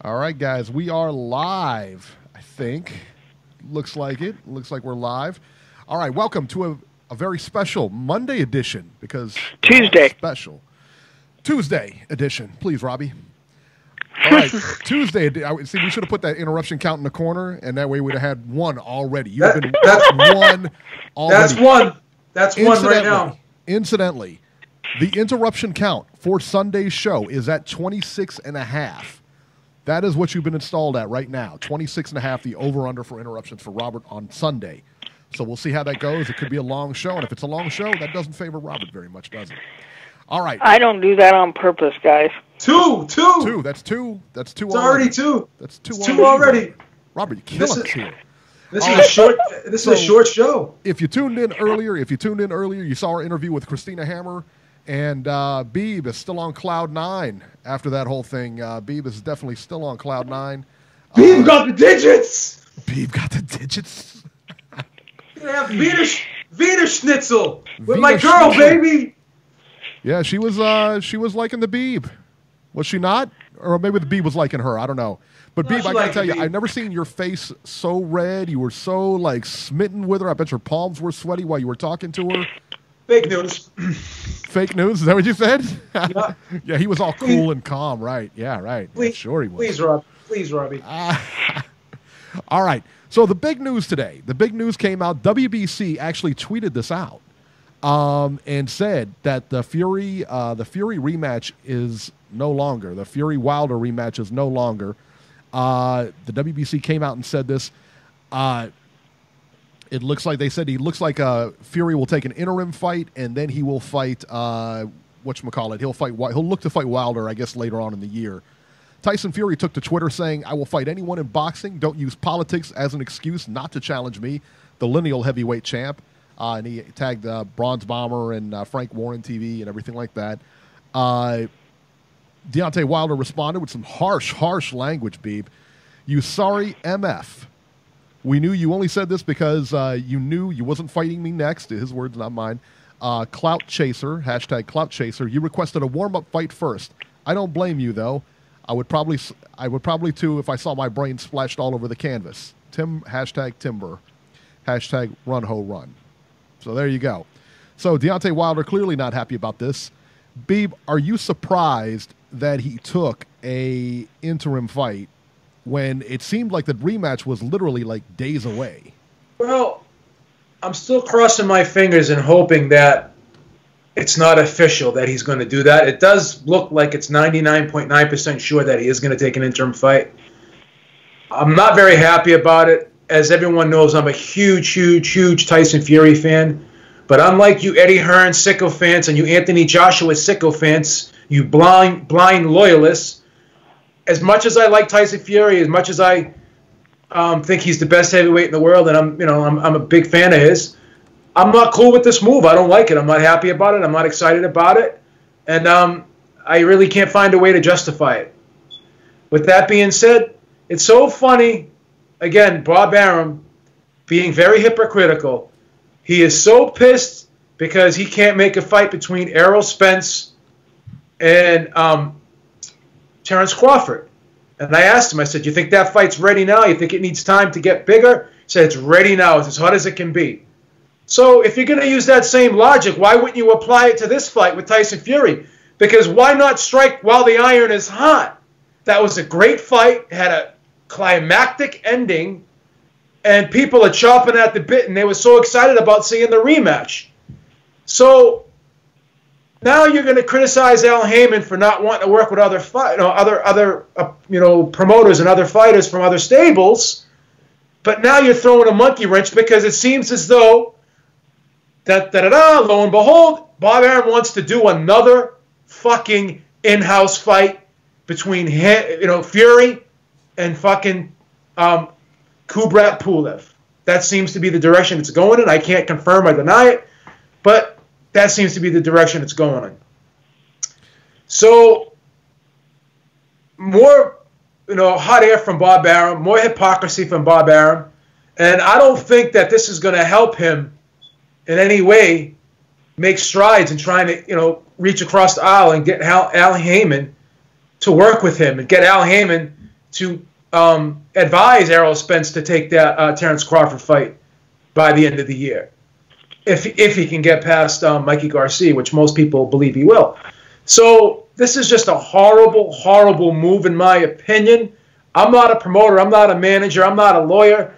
All right, guys, we are live, I think. Looks like it. Looks like we're live. All right, welcome to a very special Monday edition because Tuesday. Special. Tuesday edition. Please, Robbie. All right, Tuesday. See, we should have put that interruption count in the corner, and that way we'd have had one already. You've been one already. That's one right now. Incidentally, the interruption count for Sunday's show is at 26.5. That is what you've been installed at right now. 26.5, the over-under for interruptions for Robert on Sunday. So we'll see how that goes. It could be a long show, and if it's a long show, that doesn't favor Robert very much, does it? All right. I don't do that on purpose, guys. Two. That's two. That's two. It's already two. That's two. It's two already. Robert, you kill us here. This is a short. This is a short show. If you tuned in earlier, you saw our interview with Christina Hammer, and Beeb is still on cloud 9 after that whole thing. Beeb is definitely still on cloud 9. Beeb got the digits. Beeb got the digits. Gonna have Wiener Schnitzel with my girl, baby. Yeah, she was liking the Beeb. Was she not? Or maybe the Beeb was liking her. I don't know. But No, Beeb, I gotta tell you, I've never seen your face so red. You were so like smitten with her. I bet your palms were sweaty while you were talking to her. Fake news. Fake news? Is that what you said? Yeah. Yeah, he was all cool and calm, right? Yeah, right. Please, yeah, sure he was. Please, Robbie. All right. So the big news today. The big news came out. WBC actually tweeted this out and said that the Fury rematch is no longer. The Fury Wilder rematch is no longer. The WBC came out and said this. It looks like he looks like Fury will take an interim fight, and then he will fight whatchamacallit. He'll look to fight Wilder, I guess, later on in the year. Tyson Fury took to Twitter saying, "I will fight anyone in boxing. Don't use politics as an excuse not to challenge me, the lineal heavyweight champ." And he tagged Bronze Bomber and Frank Warren TV and everything like that. Deontay Wilder responded with some harsh language, Beeb. "You sorry MF. We knew you only said this because you knew you wasn't fighting me next." His words, not mine. Clout chaser, hashtag clout chaser. "You requested a warm-up fight first. I don't blame you, though. I would probably too if I saw my brain splashed all over the canvas." Hashtag Timber. Hashtag run ho run. So there you go. So Deontay Wilder clearly not happy about this. Beeb, are you surprised that he took a interim fight when it seemed like the rematch was literally like days away? Well, I'm still crossing my fingers and hoping that it's not official that he's going to do that. It does look like it's 99.9% sure that he is going to take an interim fight. I'm not very happy about it. As everyone knows, I'm a huge Tyson Fury fan. But unlike you Eddie Hearn sycophants and you Anthony Joshua sycophants, you blind loyalists, as much as I like Tyson Fury, as much as I think he's the best heavyweight in the world, and I'm a big fan of his, I'm not cool with this move. I don't like it. I'm not happy about it. I'm not excited about it. And I really can't find a way to justify it. With that being said, it's so funny. Again, Bob Arum being very hypocritical. He is so pissed because he can't make a fight between Errol Spence and Terrence Crawford. And I asked him, I said, "You think that fight's ready now? You think it needs time to get bigger?" He said, "It's ready now. It's as hot as it can be." So if you're going to use that same logic, why wouldn't you apply it to this fight with Tyson Fury? Because why not strike while the iron is hot? That was a great fight. It had a climactic ending. And people are chopping at the bit, and they were so excited about seeing the rematch. So now you're going to criticize Al Heyman for not wanting to work with other promoters and other fighters from other stables. But now you're throwing a monkey wrench because it seems as though lo and behold, Bob Arum wants to do another fucking in-house fight between Fury and fucking Kubrat Pulev. That seems to be the direction it's going in. I can't confirm or deny it, but that seems to be the direction it's going in. So more, hot air from Bob Arum, more hypocrisy from Bob Arum, and I don't think that this is going to help him in any way make strides in trying to, reach across the aisle and get Al Heyman to work with him and get Al Heyman to advise Errol Spence to take that Terrence Crawford fight by the end of the year, if he can get past Mikey Garcia, which most people believe he will. So this is just a horrible, horrible move, in my opinion. I'm not a promoter. I'm not a manager. I'm not a lawyer.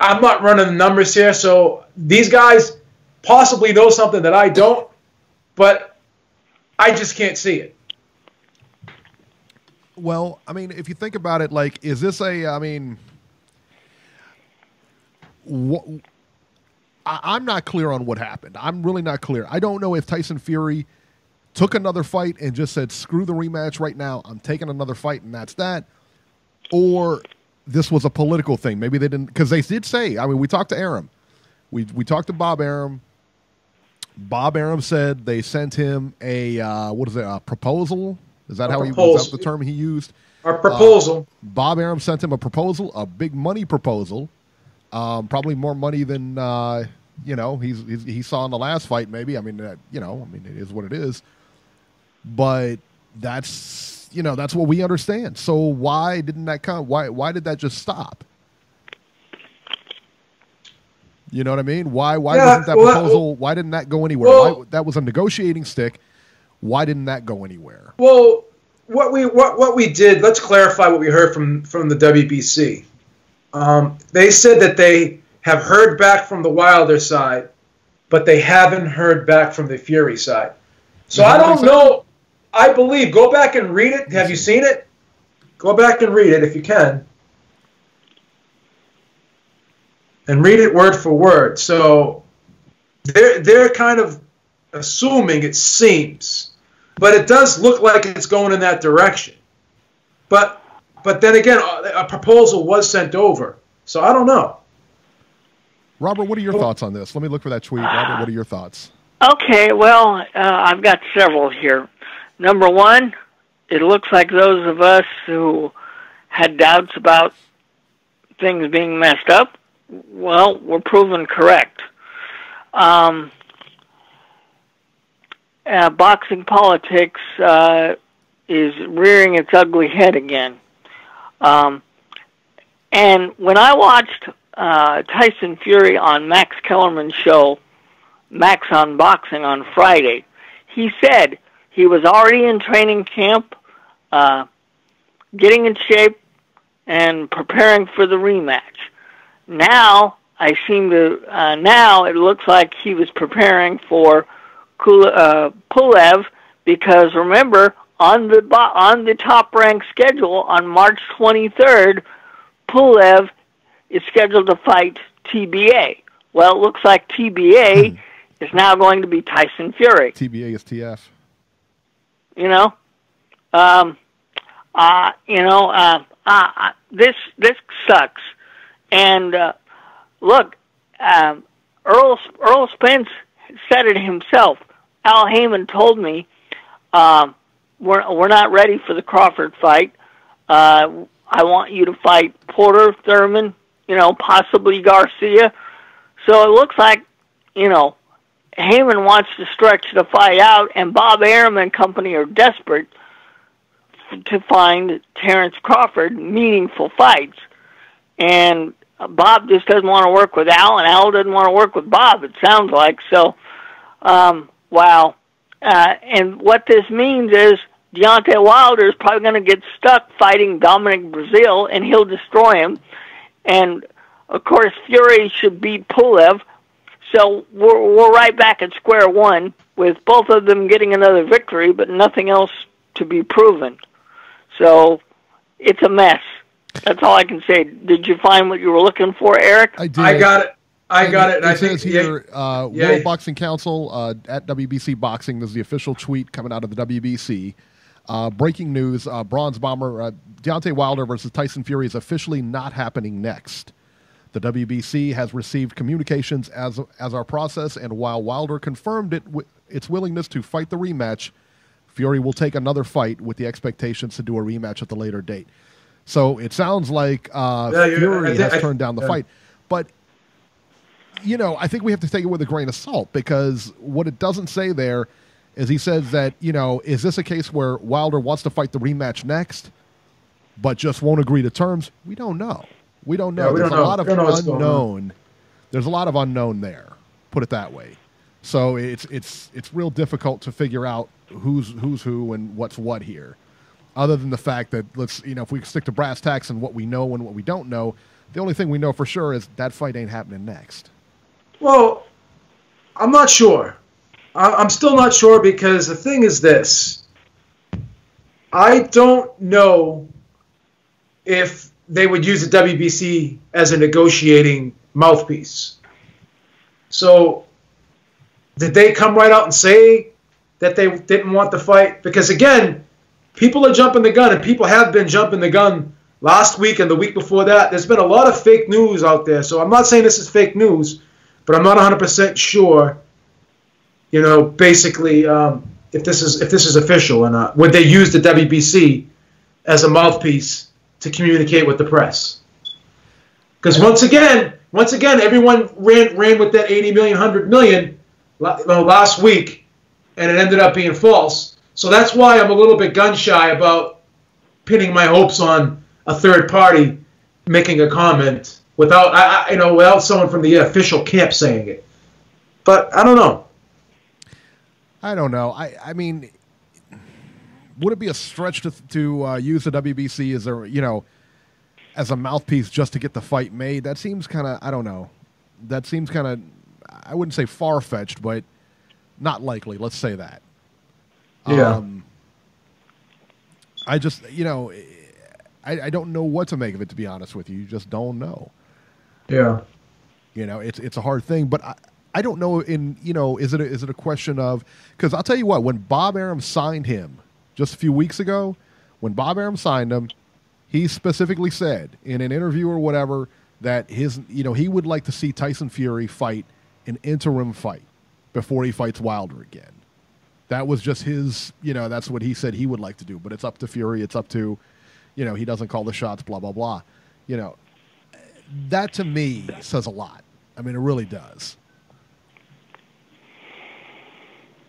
I'm not running the numbers here. So these guys possibly know something that I don't, but I just can't see it. Well, I mean, if you think about it, like, is this I'm not clear on what happened. I'm really not clear. I don't know if Tyson Fury took another fight and just said, screw the rematch right now, I'm taking another fight and that's that, or this was a political thing. Maybe they didn't, because they did say, I mean, we talked to Arum. We talked to Bob Arum. Bob Arum said they sent him a proposal? Is that was that the term he used? A proposal. Bob Arum sent him a proposal, a big money proposal, probably more money than he saw in the last fight. Maybe. I mean, it is what it is. But that's what we understand. So why didn't that come? Why did that just stop? You know what I mean? Why wasn't that proposal? Why didn't that go anywhere? That was a negotiating stick. Why didn't that go anywhere? Well, what we did. Let's clarify what we heard from the WBC. They said that they have heard back from the Wilder side, but they haven't heard back from the Fury side. So I don't know. I believe. Go back and read it. Have you seen it? Go back and read it if you can. And read it word for word. So they're kind of assuming, it seems, but it does look like it's going in that direction. But then again, a proposal was sent over. So I don't know. Robert, what are your thoughts on this? Let me look for that tweet. Robert, what are your thoughts? Okay, well, I've got several here. Number one, it looks like those of us who had doubts about things being messed up, well, we're proven correct. Boxing politics is rearing its ugly head again. And when I watched Tyson Fury on Max Kellerman's show, Max on Boxing, on Friday, he said he was already in training camp, getting in shape, and preparing for the rematch. Now now it looks like he was preparing for Pulev, because remember, on the top-ranked schedule on March 23rd, Pulev is scheduled to fight TBA. Well, it looks like TBA is now going to be Tyson Fury. TBA is TF. This sucks. And look, Earl Spence said it himself. Al Heyman told me, we're not ready for the Crawford fight. I want you to fight Porter, Thurman, possibly Garcia. So it looks like, Heyman wants to stretch the fight out, and Bob Arum and company are desperate to find Terrence Crawford meaningful fights. And Bob just doesn't want to work with Al, and Al doesn't want to work with Bob, it sounds like. So, wow. And what this means is Deontay Wilder is probably going to get stuck fighting Dominic Breazeale, and he'll destroy him. And, of course, Fury should beat Pulev. So we're right back at square one with both of them getting another victory, but nothing else to be proven. So it's a mess. That's all I can say. Did you find what you were looking for, Eric? I did. I got it. And it says here, World Boxing Council at WBC Boxing. This is the official tweet coming out of the WBC. Breaking news, Bronze Bomber, Deontay Wilder versus Tyson Fury is officially not happening next. The WBC has received communications as our process, and while Wilder confirmed its willingness to fight the rematch, Fury will take another fight with the expectations to do a rematch at the later date. So it sounds like Fury has turned down the fight. But, I think we have to take it with a grain of salt, because what it doesn't say there is he says that, is this a case where Wilder wants to fight the rematch next? but just won't agree to terms, we don't know. We don't know. Yeah, we There's don't a know. lot of We don't know what's going on. unknown. There's a lot of unknown there. Put it that way. So it's real difficult to figure out who's who and what's what here. Other than the fact that if we stick to brass tacks and what we know and what we don't know, the only thing we know for sure is that fight ain't happening next. Well, I'm not sure. I'm still not sure because the thing is this. I don't know if they would use the WBC as a negotiating mouthpiece. So did they come right out and say that they didn't want the fight? Because, again, people are jumping the gun, and people have been jumping the gun last week and the week before that. There's been a lot of fake news out there. So I'm not saying this is fake news, but I'm not 100% sure, basically if this is official or not. Would they use the WBC as a mouthpiece to communicate with the press? Because once again, everyone ran with that 80 million, 100 million last week, and it ended up being false. So that's why I'm a little bit gun-shy about pinning my hopes on a third party making a comment without someone from the official camp saying it. But I don't know. I mean, would it be a stretch to use the WBC as a mouthpiece just to get the fight made? That seems kind of, I don't know. That seems kind of, I wouldn't say far-fetched, but not likely. Let's say that. Yeah. I just, I don't know what to make of it, to be honest with you. You just don't know. Yeah. It's a hard thing, but I don't know is it a question of, because I'll tell you what, when Bob Arum signed him just a few weeks ago, when Bob Arum signed him, he specifically said in an interview or whatever that he would like to see Tyson Fury fight an interim fight before he fights Wilder again. That was just his, that's what he said he would like to do. But it's up to Fury. It's up to, he doesn't call the shots, blah, blah, blah. That to me says a lot. I mean, it really does.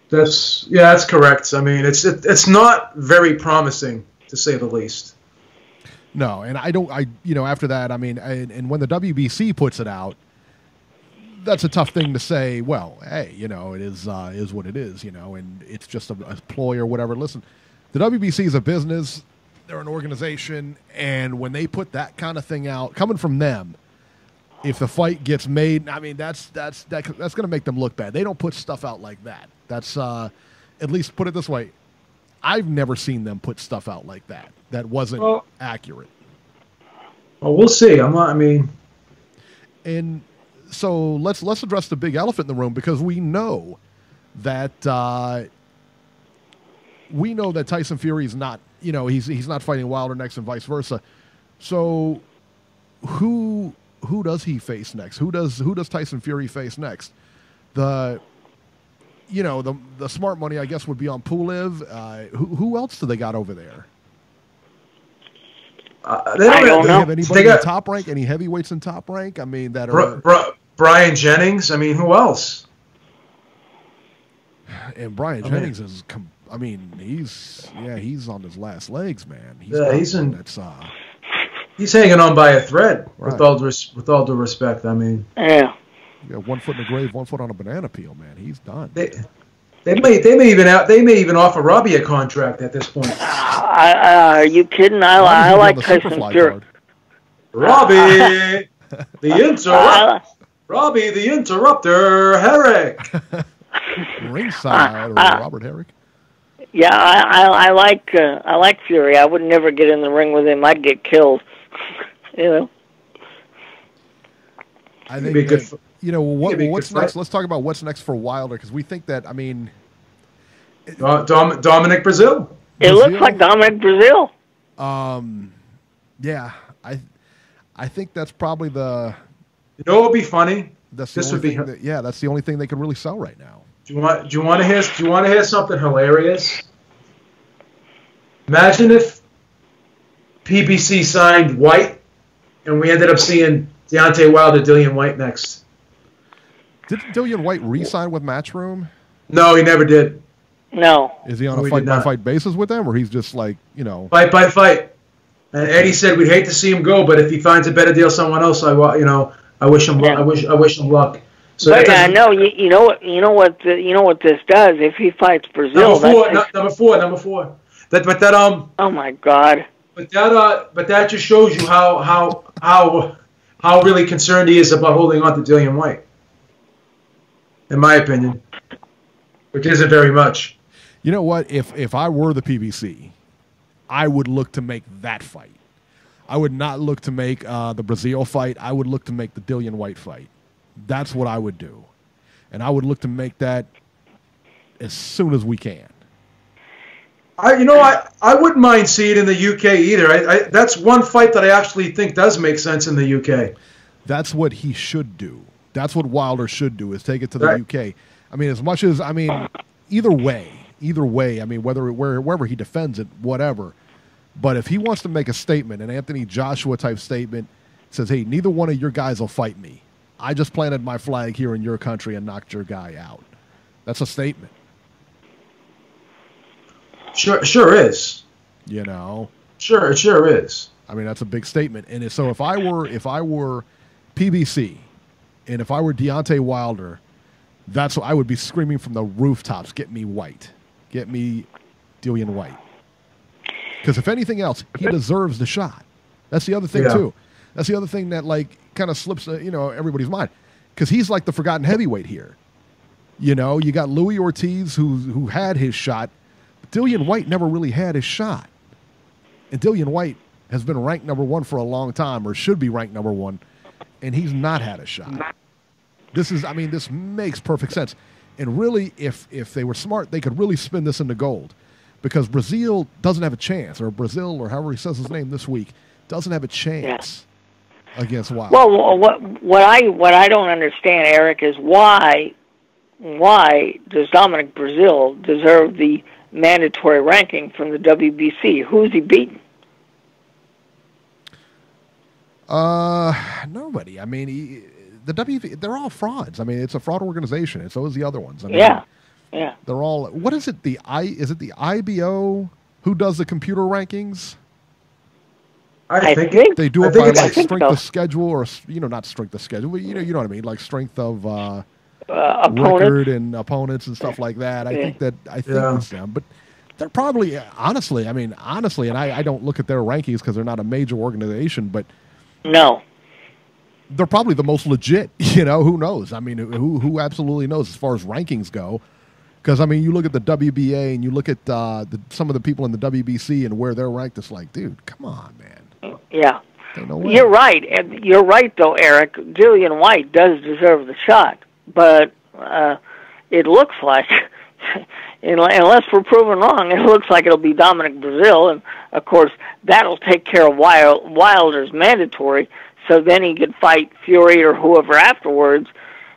That's correct. I mean, it's not very promising, to say the least. No, and after that, I mean, and when the WBC puts it out, that's a tough thing to say. Well, hey, it is what it is, and it's just a ploy or whatever. Listen, the WBC is a business; they're an organization, and when they put that kind of thing out, coming from them, if the fight gets made, I mean, that's going to make them look bad. They don't put stuff out like that. That's at least put it this way. I've never seen them put stuff out like that. That wasn't accurate. Well, we'll see. And so let's address the big elephant in the room, because we know that Tyson Fury is not, he's not fighting Wilder next and vice versa. So who does he face next? Who does Tyson Fury face next? The smart money, I guess, would be on Pulev. Who else do they got over there? They don't have anybody in top rank? Any heavyweights in top rank? I mean, that are Brian Jennings. I mean, who else? And Brian Jennings is. I mean, he's on his last legs, man. He's hanging on by a thread. Right. With all due respect, I mean. Yeah. You got 1 foot in the grave, 1 foot on a banana peel, man. He's done. They may even offer Robbie a contract at this point. Are you kidding? I like Tyson Fury. Robbie, Robbie the Interrupter, Herrick. Ringside, or Robert Herrick. Yeah, I like Fury. I would never get in the ring with him. I'd get killed. I think what's next? Let's talk about what's next for Wilder, because we think that, I mean, Dominic Brazil. It looks like Dominic Brazil. Yeah, I think that's probably the. It would be funny. That's the only thing they could really sell right now. Do you want to hear something hilarious? Imagine if PBC signed White, and we ended up seeing Deontay Wilder, Dillian White next. Did Dillian White re-sign with Matchroom? No, he never did. No. Is he on a fight-by-fight basis with them, or he's just like, Fight by fight. And Eddie said we'd hate to see him go, but if he finds a better deal somewhere else, I wish him luck. I wish him luck. So but no, you know what this does. If he fights Brazil, number four. Oh my God. But that just shows you how really concerned he is about holding on to Dillian White. In my opinion, which isn't very much. You know what? If I were the PBC, I would look to make that fight. I would not look to make the Brazil fight. I would look to make the Dillian White fight. That's what I would do. And I would look to make that as soon as we can. I wouldn't mind seeing it in the UK either. That's one fight that I actually think does make sense in the UK. That's what he should do. That's what Wilder should do, is take it to the UK. I mean, either way, I mean, wherever he defends it, whatever. But if he wants to make a statement, an Anthony Joshua type statement, says, hey, neither one of your guys will fight me. I just planted my flag here in your country and knocked your guy out. That's a statement. Sure is. You know? Sure, it sure is. I mean, that's a big statement. And so if I were PBC and if I were Deontay Wilder, that's what I would be screaming from the rooftops, get me White. Get me Dillian White. Because if anything else, he deserves the shot. That's the other thing, too. That's the other thing that, like, kind of slips, everybody's mind. Because he's like the forgotten heavyweight here. You know, you got Louis Ortiz who had his shot. But Dillian White never really had his shot. And Dillian White has been ranked number one for a long time, or should be ranked number one, and he's not had a shot. This makes perfect sense. And really, if they were smart, they could really spin this into gold. Because Brazil doesn't have a chance, or Brazil, or however he says his name this week, doesn't have a chance against Wilder. Well, what I don't understand, Eric, is why does Dominic Brazil deserve the mandatory ranking from the WBC? Who's he beaten? Nobody. I mean, they're all frauds. I mean, it's a fraud organization, and so is the other ones. I mean, yeah. They're all. What is it? Is it the IBO who does the computer rankings? I think they do it by like strength of schedule, or not strength of schedule, but you know what I mean, like strength of record and opponents and stuff like that. I think it's them, but they're probably honestly, and I don't look at their rankings because they're not a major organization, but no, they're probably the most legit. Who knows? I mean, who absolutely knows as far as rankings go? Because, I mean, you look at the WBA and you look at some of the people in the WBC and where they're ranked, it's like, dude, come on, man. Yeah. No way. You're right. And you're right, though, Eric. Dillian White does deserve the shot. But it looks like, unless we're proven wrong, it looks like it'll be Dominic Brazil. And, of course, that'll take care of Wilder's mandatory. So then he could fight Fury or whoever afterwards.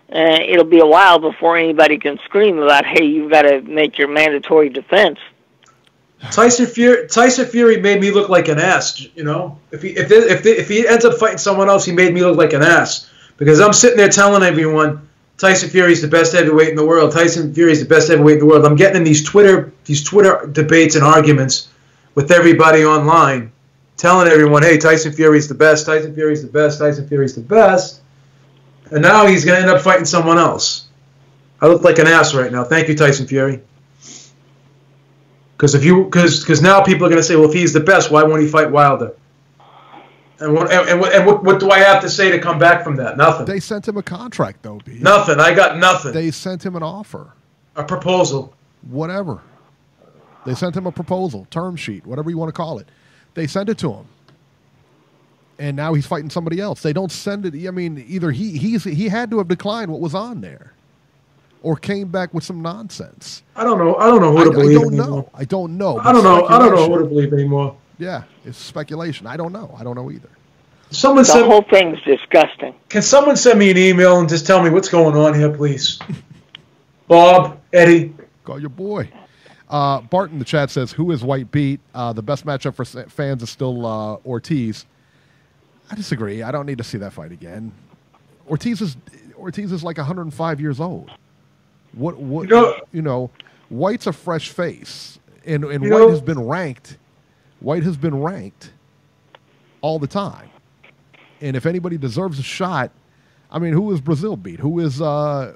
It'll be a while before anybody can scream about, hey, you've got to make your mandatory defense. Tyson Fury made me look like an ass. If he ends up fighting someone else, he made me look like an ass, because I'm sitting there telling everyone Tyson Fury's the best heavyweight in the world. Tyson Fury's the best heavyweight in the world. I'm getting in these Twitter debates and arguments with everybody online, telling everyone, hey, Tyson Fury's the best. Tyson Fury's the best. Tyson Fury's the best. And now he's going to end up fighting someone else. I look like an ass right now. Thank you, Tyson Fury. Because now people are going to say, well, if he's the best, why won't he fight Wilder? And what do I have to say to come back from that? Nothing. They sent him a contract, though, B. Nothing. I got nothing. They sent him an offer. A proposal. Whatever. They sent him a proposal, term sheet, whatever you want to call it. They sent it to him. And now he's fighting somebody else. They don't send it. I mean, either he had to have declined what was on there, or came back with some nonsense. I don't know who to believe anymore. I don't know. I don't know who to believe anymore. Yeah, it's speculation. I don't know. I don't know either. The whole thing's disgusting. Can someone send me an email and just tell me what's going on here, please? Bob, Eddie. Call your boy. Bart in the chat says, who is White beat? The best matchup for fans is still Ortiz. I disagree. I don't need to see that fight again. Ortiz is like 105 years old. White's a fresh face, and White has been ranked. White has been ranked all the time. And if anybody deserves a shot, I mean, who is Brazil beat? Who is, let's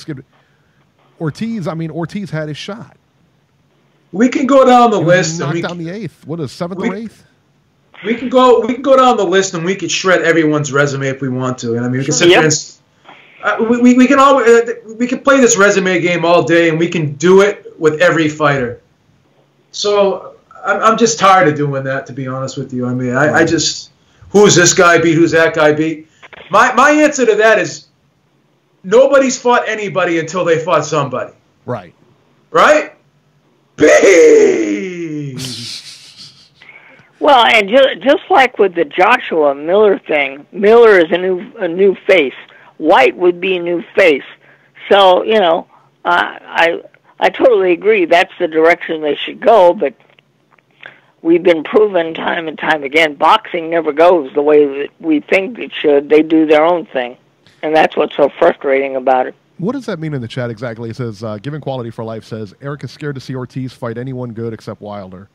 get Ortiz. I mean, Ortiz had his shot. We can go down the list. Knocked down the eighth. What is seventh or eighth? We can go down the list and we could shred everyone's resume if we want to. And I mean, we can sit there and we can play this resume game all day, and we can do it with every fighter. So I'm just tired of doing that, to be honest with you. I mean, I just who's this guy beat? Who's that guy beat? My answer to that is nobody's fought anybody until they fought somebody. Right. Right? Beep! Well, and just like with the Joshua Miller thing, Miller is a new face. White would be a new face. So, I totally agree. That's the direction they should go, but we've been proven time and time again, boxing never goes the way that we think it should. They do their own thing, and that's what's so frustrating about it. What does that mean in the chat exactly? It says, Given Quality for Life says, Eric is scared to see Ortiz fight anyone good except Wilder.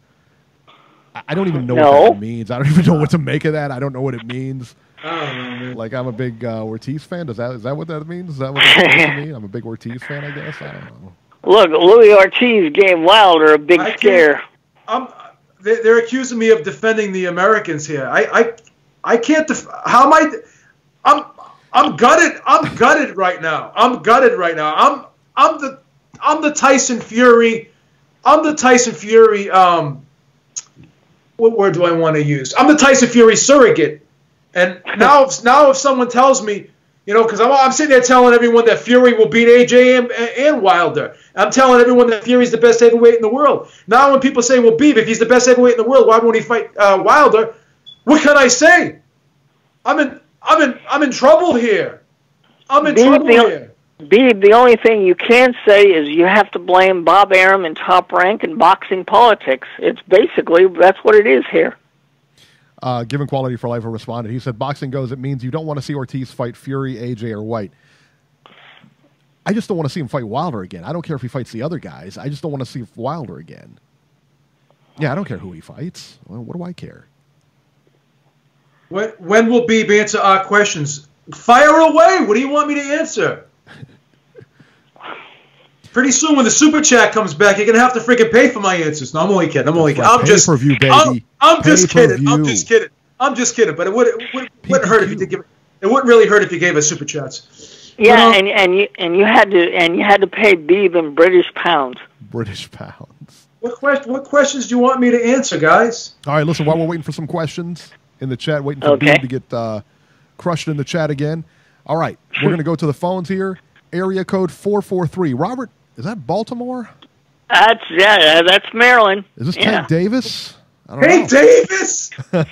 I don't even know what that means. I don't even know what to make of that. I don't know what it means. Like, I'm a big Ortiz fan. Is that what that means? Is that what it's supposed to mean? I'm a big Ortiz fan, I guess. I don't know. Look, Louis Ortiz gave Wilder a big scare. They're accusing me of defending the Americans here. I can't. How am I? I'm gutted. I'm gutted right now. I'm the Tyson Fury. I'm the Tyson Fury. What word do I want to use? I'm the Tyson Fury surrogate. And now if someone tells me, because I'm sitting there telling everyone that Fury will beat AJ and Wilder. I'm telling everyone that Fury's the best heavyweight in the world. Now when people say, well, Beeb, if he's the best heavyweight in the world, why won't he fight Wilder? What can I say? I'm in trouble here. Beeb, the only thing you can say is you have to blame Bob Arum and Top Rank and boxing politics. It's basically, that's what it is here. Given Quality for Life responded. He said, boxing goes, it means you don't want to see Ortiz fight Fury, AJ, or White. I just don't want to see him fight Wilder again. I don't care if he fights the other guys. I just don't want to see Wilder again. Yeah, I don't care who he fights. Well, what do I care? When will Beeb answer our questions? Fire away. What do you want me to answer? Pretty soon, when the super chat comes back, you're gonna have to freaking pay for my answers. No, I'm only kidding. I'm just pay-per-view, baby. I'm just kidding. I'm just kidding. But it wouldn't hurt if you did give it. It wouldn't really hurt if you gave us super chats. Yeah, and you had to pay Beeb in British pounds. British pounds. What questions do you want me to answer, guys? All right, listen. While we're waiting for some questions in the chat, waiting for Beeb to get crushed in the chat again. All right, we're gonna go to the phones here. Area code 443. Robert. Is that Baltimore? That's Maryland. Is this Tank Davis? Hey, Davis! Hey,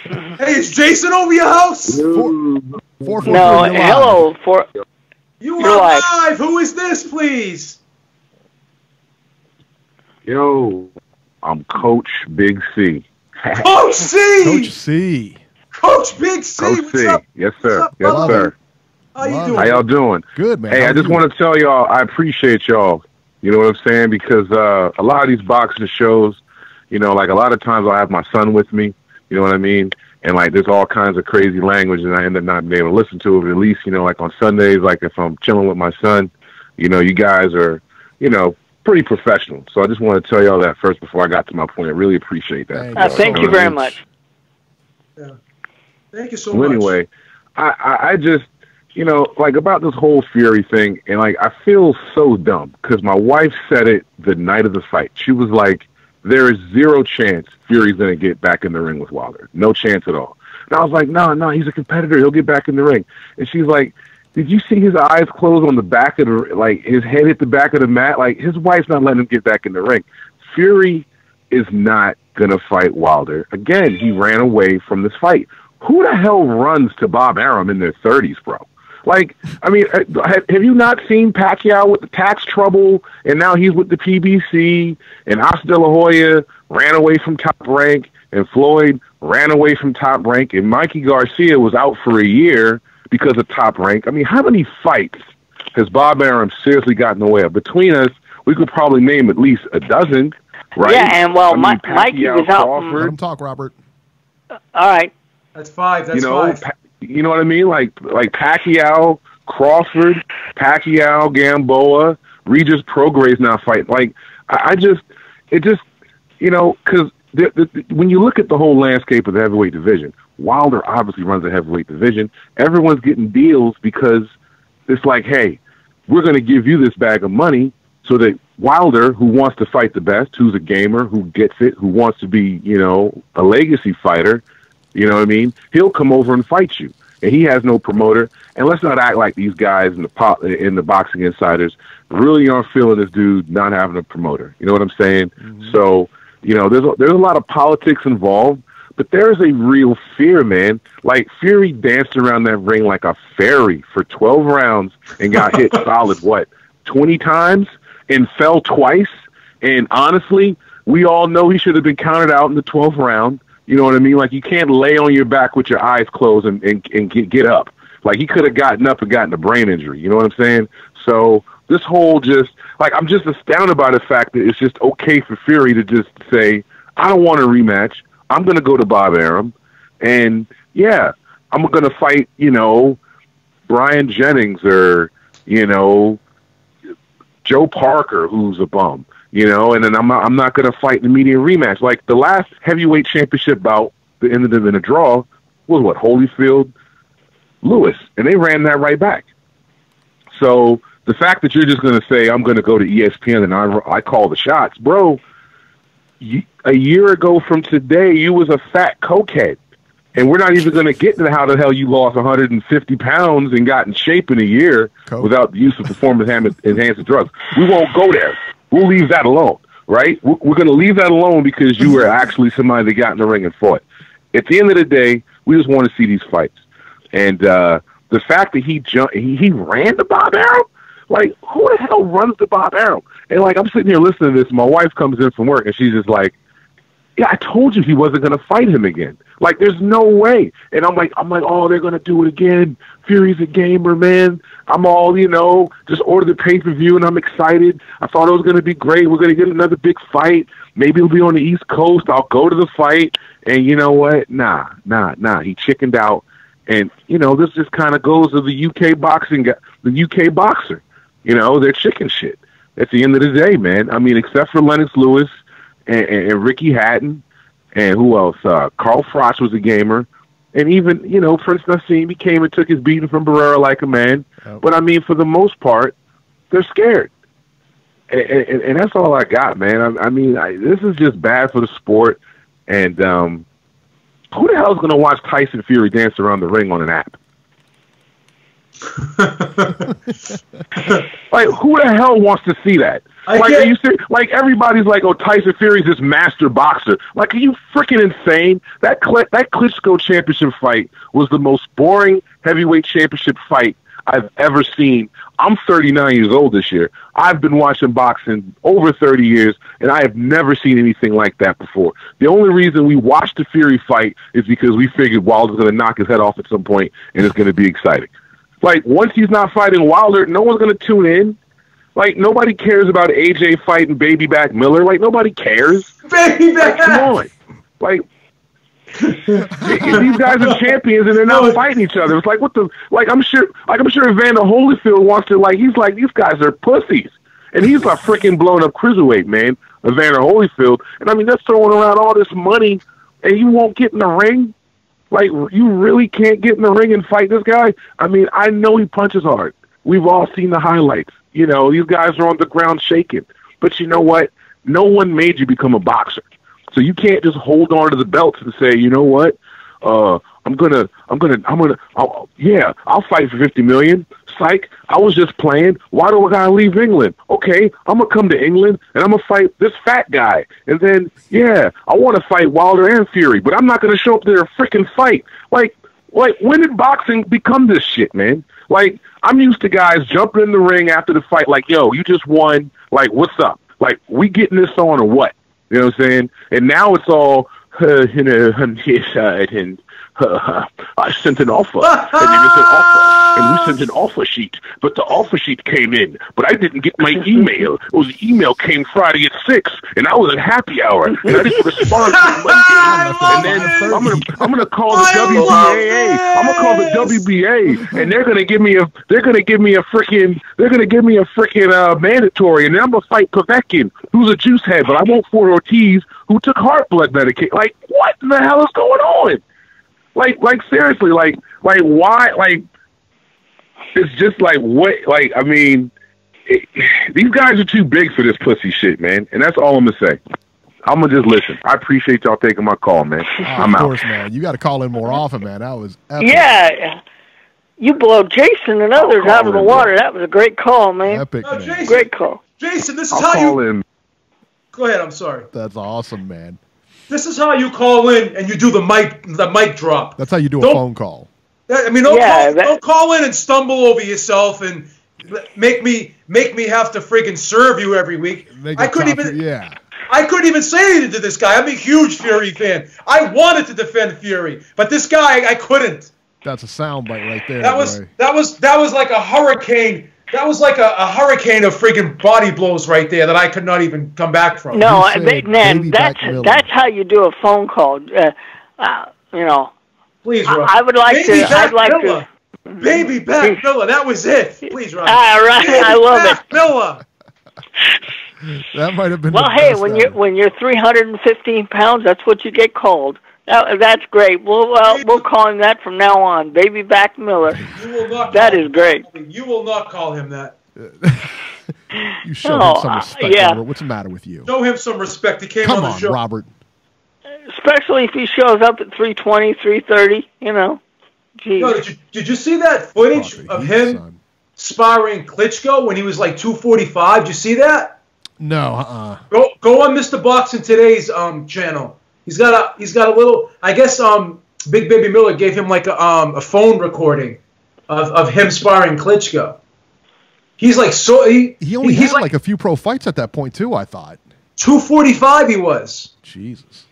is Jason over your house? 443. No, hello. You are live. Who is this, please? Yo, I'm Coach Big C. Coach C! Coach C. Coach Big C! Coach C. Up? Yes, sir. Up, yes, sir. How y'all doing? Good, man. Hey, I just want to tell y'all, I appreciate y'all. You know what I'm saying? Because a lot of these boxing shows, like a lot of times I'll have my son with me. You know what I mean? And like there's all kinds of crazy language, and I end up not being able to listen to it. But at least, like on Sundays, like if I'm chilling with my son, you guys are, pretty professional. So I just want to tell y'all that first before I got to my point. I really appreciate that. Thank you very much. Yeah. Thank you so much. Anyway, I just, like about this whole Fury thing, and like I feel so dumb because my wife said it the night of the fight. She was like, there is zero chance Fury's going to get back in the ring with Wilder. No chance at all. And I was like, no, he's a competitor. He'll get back in the ring. And she's like, did you see his eyes close on the back of the, like his head hit the back of the mat? Like his wife's not letting him get back in the ring. Fury is not going to fight Wilder. Again, he ran away from this fight. Who the hell runs to Bob Arum in their 30s, bro? Like, I mean, have you not seen Pacquiao with the tax trouble, and now he's with the PBC, and Oscar De La Hoya ran away from Top Rank, and Floyd ran away from Top Rank, and Mikey Garcia was out for a year because of Top Rank. I mean, how many fights has Bob Arum seriously gotten away of? Between us, we could probably name at least a dozen, right? Yeah, and Mikey was out. Let him talk, Robert. All right. That's 5. That's You know, 5. you know what I mean? Like Pacquiao, Crawford, Pacquiao, Gamboa, Regis Prograis now fighting. Like it just, you know, because when you look at the whole landscape of the heavyweight division, Wilder obviously runs the heavyweight division. Everyone's getting deals because it's like, hey, we're going to give you this bag of money so that Wilder, who wants to fight the best, who's a gamer, who gets it, who wants to be, you know, a legacy fighter, you know what I mean? He'll come over and fight you. And he has no promoter. And let's not act like these guys in the boxing insiders really aren't feeling this dude not having a promoter. You know what I'm saying? Mm-hmm. So, you know, there's a lot of politics involved, but there's a real fear, man. Like, Fury danced around that ring like a fairy for 12 rounds and got hit solid, 20 times and fell twice. And honestly, we all know he should have been counted out in the 12th round. You know what I mean? Like, you can't lay on your back with your eyes closed and get up. Like, he could have gotten up and gotten a brain injury. You know what I'm saying? So this whole I'm just astounded by the fact that it's just okay for Fury to just say, I don't want a rematch. I'm going to go to Bob Arum. And, yeah, I'm going to fight, you know, Brian Jennings or, you know, Joe Parker, who's a bum. You know, and then I'm not going to fight in the medium rematch. Like, the last heavyweight championship bout that ended in a draw was Holyfield, Lewis, and they ran that right back. So the fact that you're just going to say, I'm going to go to ESPN and I call the shots, bro, a year ago from today, you was a fat cokehead. And we're not even going to get to how the hell you lost 150 pounds and got in shape in a year without the use of performance-enhancing drugs. We won't go there. We'll leave that alone, right? We're going to leave that alone because you were actually somebody that got in the ring and fought. At the end of the day, we just want to see these fights. And the fact that he ran to Bob Arum, like, who the hell runs to Bob Arum? And, like, I'm sitting here listening to this. My wife comes in from work, and she's just like, yeah, I told you he wasn't going to fight him again. Like, there's no way. And I'm like, oh, they're going to do it again. Fury's a gamer, man. I'm all, you know, just order the pay-per-view, and I'm excited. I thought it was going to be great. We're going to get another big fight. Maybe it'll be on the East Coast. I'll go to the fight. And you know what? Nah. He chickened out. And, you know, this just kind of goes to the UK boxer. You know, they're chicken shit at the end of the day, man. I mean, except for Lennox Lewis and Ricky Hatton, and who else? Carl Froch was a gamer. And even, you know, Prince Nassim, he came and took his beating from Barrera like a man. Oh. But, I mean, for the most part, they're scared. And that's all I got, man. I mean, this is just bad for the sport. And who the hell is going to watch Tyson Fury dance around the ring on an app? Like, who the hell wants to see that? Are you serious? Like, everybody's like, oh, Tyson Fury's this master boxer. Like, are you freaking insane? That Klitschko championship fight was the most boring heavyweight championship fight I've ever seen. I'm 39 years old this year. I've been watching boxing over 30 years, and I have never seen anything like that before. The only reason we watched the Fury fight is because we figured Wilder's going to knock his head off at some point, and it's going to be exciting. Like, once he's not fighting Wilder, no one's going to tune in. Like, nobody cares about AJ fighting Baby Back Miller. Like, nobody cares. Baby Back! Like, come on. Like, these guys are champions and they're not fighting each other. It's like, what the, like, I'm sure Evander Holyfield wants to, like, he's like, these guys are pussies. And he's a freaking blown up cruiserweight, man, Evander Holyfield. And I mean, that's throwing around all this money and you won't get in the ring. Like, you really can't get in the ring and fight this guy? I mean, I know he punches hard. We've all seen the highlights. You know, these guys are on the ground shaking. But you know what? No one made you become a boxer. So you can't just hold on to the belts and say, you know what? I'll fight for $50 million. Psych, I was just playing. Why do I gotta leave England? Okay, I'm gonna come to England and I'm gonna fight this fat guy. And then, yeah, I want to fight Wilder and Fury, but I'm not gonna show up to their freaking fight. Like, when did boxing become this shit, man? Like, I'm used to guys jumping in the ring after the fight, like, yo, you just won. Like, what's up? Like, we getting this on or what? You know what I'm saying? And now it's all, I sent an offer, and you sent offer, and we sent an offer sheet, but the offer sheet came in, but I didn't get my email. It was the email came Friday at 6, and I was at happy hour, and I didn't respond to Monday. And then I'm gonna call the WBAA. I'm gonna call the WBA, and they're gonna give me a freaking mandatory, and then I'm gonna fight Povetkin, who's a juice head, but I won't Ford Ortiz, who took heart blood medication. Like, what in the hell is going on? Like seriously, like why? Like, it's just like what? Like, I mean, these guys are too big for this pussy shit, man. And that's all I'm gonna say. I'm gonna just listen. I appreciate y'all taking my call, man. I'm out. Of course, man. You got to call in more often, man. That was epic. Yeah. You blow Jason and others out of the water. That was a great call, man. Epic, man. Jason, great call. Jason, this is I'll how call you... in. Go ahead, I'm sorry. That's awesome, man. This is how you call in and you do the mic drop. That's how you do a phone call. I mean, don't call in and stumble over yourself and make me have to friggin' serve you every week. I couldn't even say anything to this guy. I'm a huge Fury fan. I wanted to defend Fury, but this guy, I couldn't. That's a soundbite right there. That was like a hurricane. That was like a hurricane of friggin' body blows right there that I could not even come back from. No, man, that's how you do a phone call. You know. Please, Rob. I would like to. I'd like to. Baby back Miller. That was it. Please, Rob. Right. I love it. Miller. That might have been. Well, hey, when you're 315 pounds, that's what you get called. That's great. We'll call him that from now on. Baby back Miller. You will not. That is great. You will not call him that. You show him some respect, Robert. What's the matter with you? Show him some respect. He came on the show. Robert. Especially if he shows up at 320, 330, you know. Jeez. No, did you see that footage of him sparring Klitschko when he was like 245? Did you see that? No, Go on Mr. Boxing Today's channel. He's got a little. I guess Big Baby Miller gave him like a phone recording of him sparring Klitschko. He's like he only had like a few pro fights at that point too. I thought 245 he was. Jesus.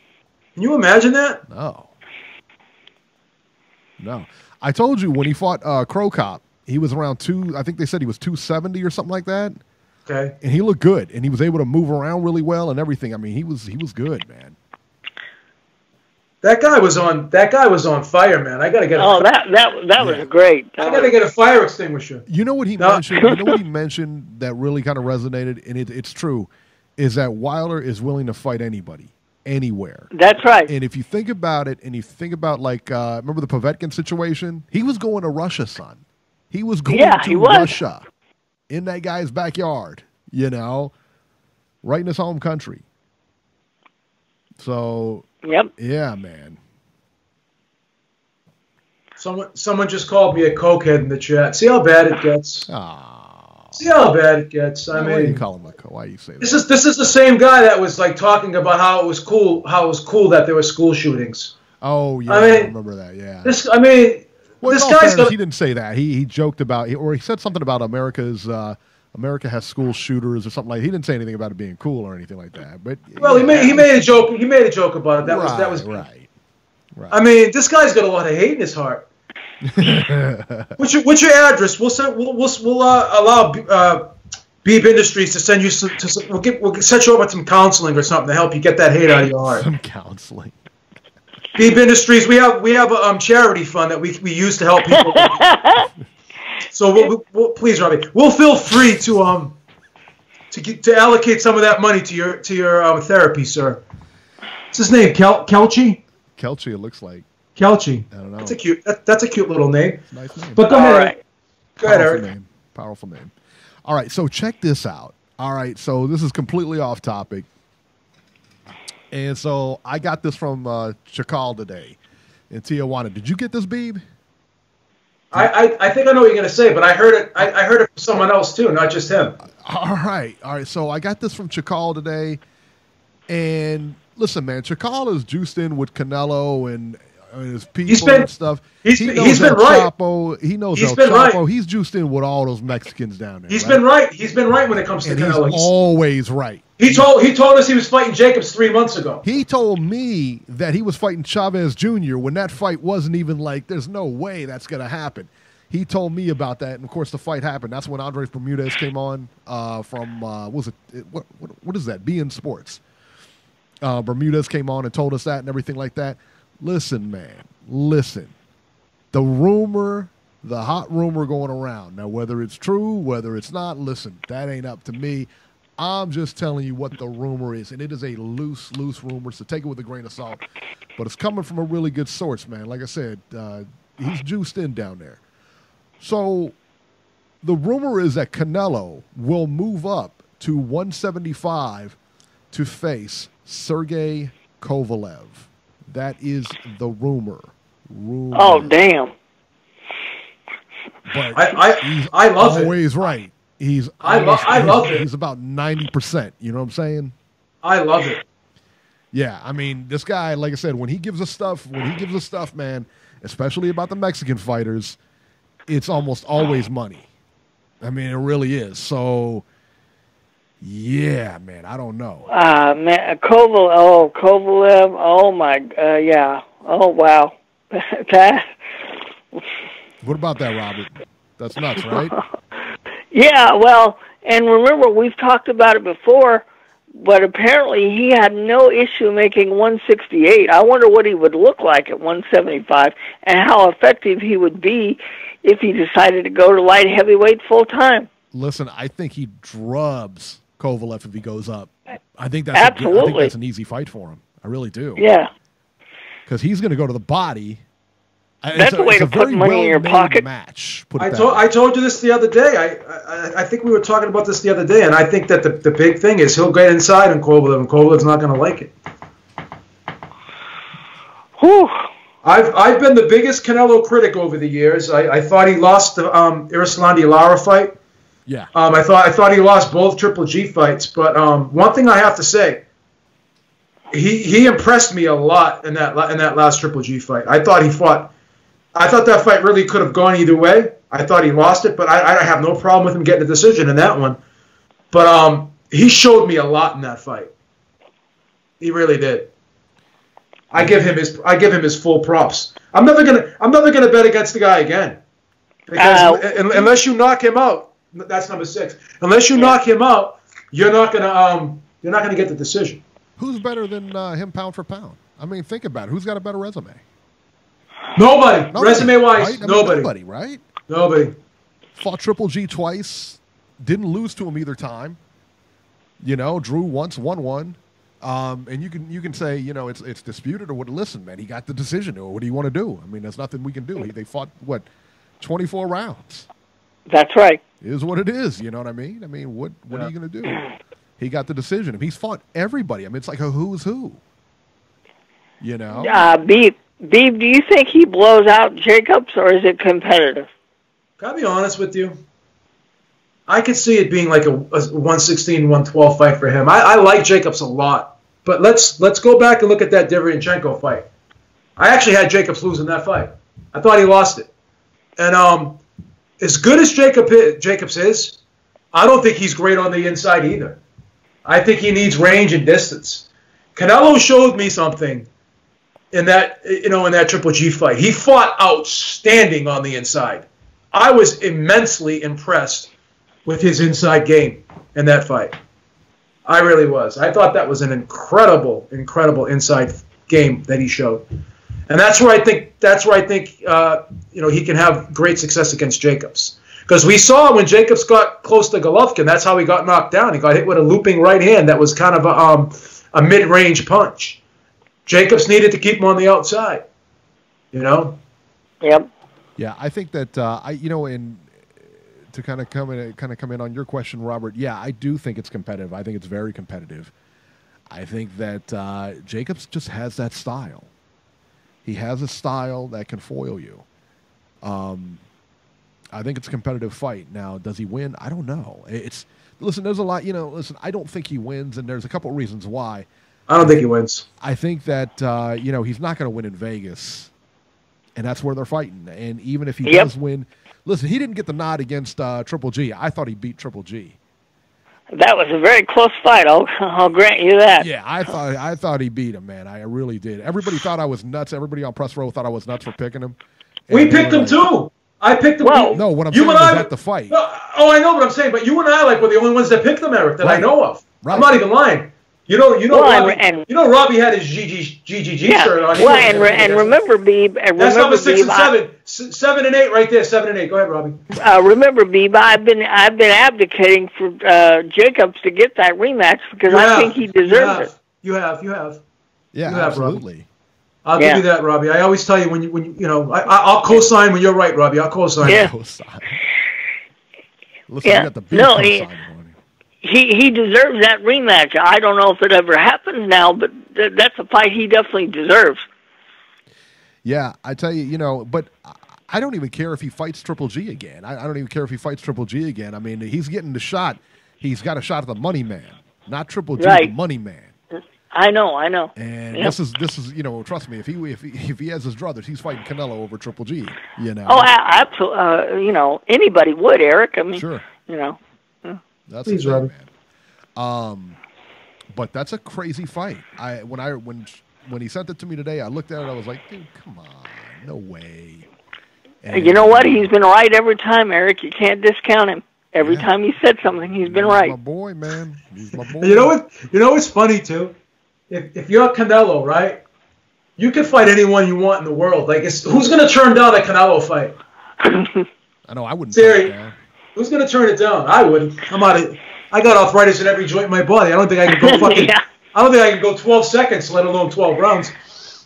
Can you imagine that? No. I told you when he fought Crow Cop, he was around I think they said he was 270 or something like that. Okay. And he looked good, and he was able to move around really well and everything. I mean, he was good, man. That guy was on fire, man. I gotta get. That was great. I gotta get a fire extinguisher. You know what he mentioned? You know what he mentioned that really kind of resonated, and it's true, is that Wilder is willing to fight anybody. Anywhere. That's right. And if you think about it, and you think about like, remember the Povetkin situation? He was going to Russia, son. He was going to Russia in that guy's backyard, you know, right in his home country. So, yep. Yeah, man. Someone just called me a cokehead in the chat. See how bad it gets. See how bad it gets. I mean, why you call him why you say that? This is the same guy that was like talking about how it was cool that there were school shootings. Oh yeah, I remember that. Yeah. This guy's he didn't say that. He joked about, or he said something about America has school shooters or something like. He didn't say anything about it being cool or anything like that. But he made a joke. He made a joke about it. That was right. I mean, this guy's got a lot of hate in his heart. What's your address? We'll allow Beeb Industries to send you we'll set you up with some counseling or something to help you get that hate out of your heart. Some counseling. Beeb Industries, we have a charity fund that we use to help people. So we'll please, Robbie, we'll feel free to allocate some of that money to your therapy, sir. What's his name? Kelchi? Kelchi, it looks like. Kelchi. I don't know. That's a cute little name. Nice name. But go ahead. Right. Go ahead, Eric. Powerful name. All right, so check this out. All right, so this is completely off topic. And so I got this from Chakal today in Tijuana. Did you get this, Beeb? I think I know what you're going to say, but I heard it. I heard it from someone else too, not just him. All right. So I got this from Chakal today, and listen, man, Chakal is juiced in with Canelo and I mean, his people and stuff. He's He been knows El right. Chapo. He knows He's El been Chapo. right. He's juiced in with all those Mexicans down there. He's been right. He's been right when it comes to and Canelo. He's always right. He told us he was fighting Jacobs 3 months ago. He told me that he was fighting Chavez Jr. when that fight wasn't even like, there's no way that's going to happen. He told me about that, and of course the fight happened. That's when Andres Bermudez came on from what is that? beIN Sports. Bermudez came on and told us that and everything like that. Listen, man, listen. The hot rumor going around now, whether it's true, whether it's not, listen, that ain't up to me. I'm just telling you what the rumor is, and it is a loose rumor, so take it with a grain of salt. But it's coming from a really good source, man. Like I said, he's juiced in down there. So the rumor is that Canelo will move up to 175 to face Sergey Kovalev. That is the rumor. Oh, damn. But I love it. Always right. I love it. He's about 90%. You know what I'm saying? I love it. Yeah, I mean, this guy, like I said, when he gives us stuff, man, especially about the Mexican fighters, it's almost always money. I mean, it really is. So, yeah, man, I don't know. Man, Kovalev. Oh my, yeah. Oh wow. What about that, Robert? That's nuts, right? Yeah, well, and remember, we've talked about it before, but apparently he had no issue making 168. I wonder what he would look like at 175 and how effective he would be if he decided to go to light heavyweight full time. Listen, I think he drubs Kovalev if he goes up. I think that's absolutely. I think that's an easy fight for him. I really do. Yeah. Because he's going to go to the body. That's the way to put money in your pocket. Match. I told you this the other day. I think we were talking about this the other day, and I think that the big thing is he'll get inside on Kovalev, and Kovalev's not going to like it. Whew. I've been the biggest Canelo critic over the years. I thought he lost the Islandi Lara fight. Yeah. I thought he lost both Triple G fights, but one thing I have to say, he impressed me a lot in that last Triple G fight. I thought that fight really could have gone either way. I thought he lost it, but I have no problem with him getting a decision in that one. But he showed me a lot in that fight. He really did. I give him his full props. I'm never gonna bet against the guy again, because unless you knock him out, that's number 6. Unless you knock him out, you're not gonna get the decision. Who's better than him pound for pound? I mean, think about it. Who's got a better resume? Nobody. Resume-wise, right? nobody, right? Nobody. Fought Triple G twice. Didn't lose to him either time. You know, drew once, won one. And you can say, you know, it's disputed or what. Listen, man, he got the decision. Or what do you want to do? I mean, there's nothing we can do. They fought, 24 rounds. That's right. It is what it is. You know what I mean? I mean, what are you going to do? He got the decision. He's fought everybody. I mean, it's like a who's who. You know? Beeb, do you think he blows out Jacobs, or is it competitive? Can I be honest with you? I could see it being like a 116, 112 fight for him. I like Jacobs a lot. But let's go back and look at that Derevyanchenko fight. I actually had Jacobs losing that fight. I thought he lost it. And as good as Jacobs is, I don't think he's great on the inside either. I think he needs range and distance. Canelo showed me something in that Triple G fight. He fought outstanding on the inside. I was immensely impressed with his inside game in that fight. I really was. I thought that was an incredible inside game that he showed. And that's where I think he can have great success against Jacobs. Because we saw when Jacobs got close to Golovkin, that's how he got knocked down. He got hit with a looping right hand that was kind of a mid-range punch. Jacobs needed to keep him on the outside. You know? Yep. Yeah, I think that to kind of come in on your question, Robert. Yeah, I do think it's competitive. I think it's very competitive. I think that Jacobs just has that style. He has a style that can foil you. I think it's a competitive fight. Now, does he win? I don't know. Listen, there's a lot. Listen, I don't think he wins, and there's a couple of reasons why. I don't think he wins. I think that he's not going to win in Vegas. and that's where they're fighting. And even if he Yep. does win, listen, he didn't get the nod against Triple G. I thought he beat Triple G. That was a very close fight. I'll grant you that. Yeah, I thought he beat him, man. I really did. Everybody thought I was nuts. Everybody on press row thought I was nuts for picking him. We And they picked were him like- too. I picked him. Well, No, what I'm You saying and is I- at the fight. Oh, I know what I'm saying, but you and I were the only ones that picked them, Eric, that I Right. know of. Right. I'm not even lying. You know, Well, Robbie, Robbie had his GGG Yeah. shirt on. Well, and remember, Beeb. That's number 6 and 7. 7 and 8 right there. 7 and 8. Go ahead, Robbie. Remember, Beeb. I've been advocating for Jacobs to get that rematch because I think he deserves it. You have. Yeah, You have, absolutely. I'll Yeah. give you that, Robbie. I always tell you I'll co-sign when you're right, Robbie. I'll co-sign. Yeah. Listen, Yeah. you got the big No, cosign on him. He deserves that rematch. I don't know if it ever happens now, but that's a fight he definitely deserves. Yeah, I tell you, but I don't even care if he fights Triple G again. I don't even care if he fights Triple G again. I mean, he's getting the shot. He's got a shot at the money man, not Triple G, the Right. money man. I know. And Yep. this is trust me, if he has his druthers, he's fighting Canelo over Triple G. Oh, absolutely. Anybody would, Eric. I mean, Sure. That's Please, the thing, Robbie. man. But that's a crazy fight. When he sent it to me today, I looked at it. I was like, dude, come on, no way. And, you know what? He's been right every time, Eric. You can't discount him. Every Yeah. time he said something, he's been he's right. my boy, man. He's my boy. You know what? You know what's funny too? If you're Canelo, right? You can fight anyone you want in the world. Like, who's going to turn down a Canelo fight? I know. I wouldn't. Siri. turn it down. Who's going to turn it down? I wouldn't. I got arthritis in every joint in my body. I don't think I can go fucking. Yeah. I don't think I can go 12 seconds, let alone 12 rounds.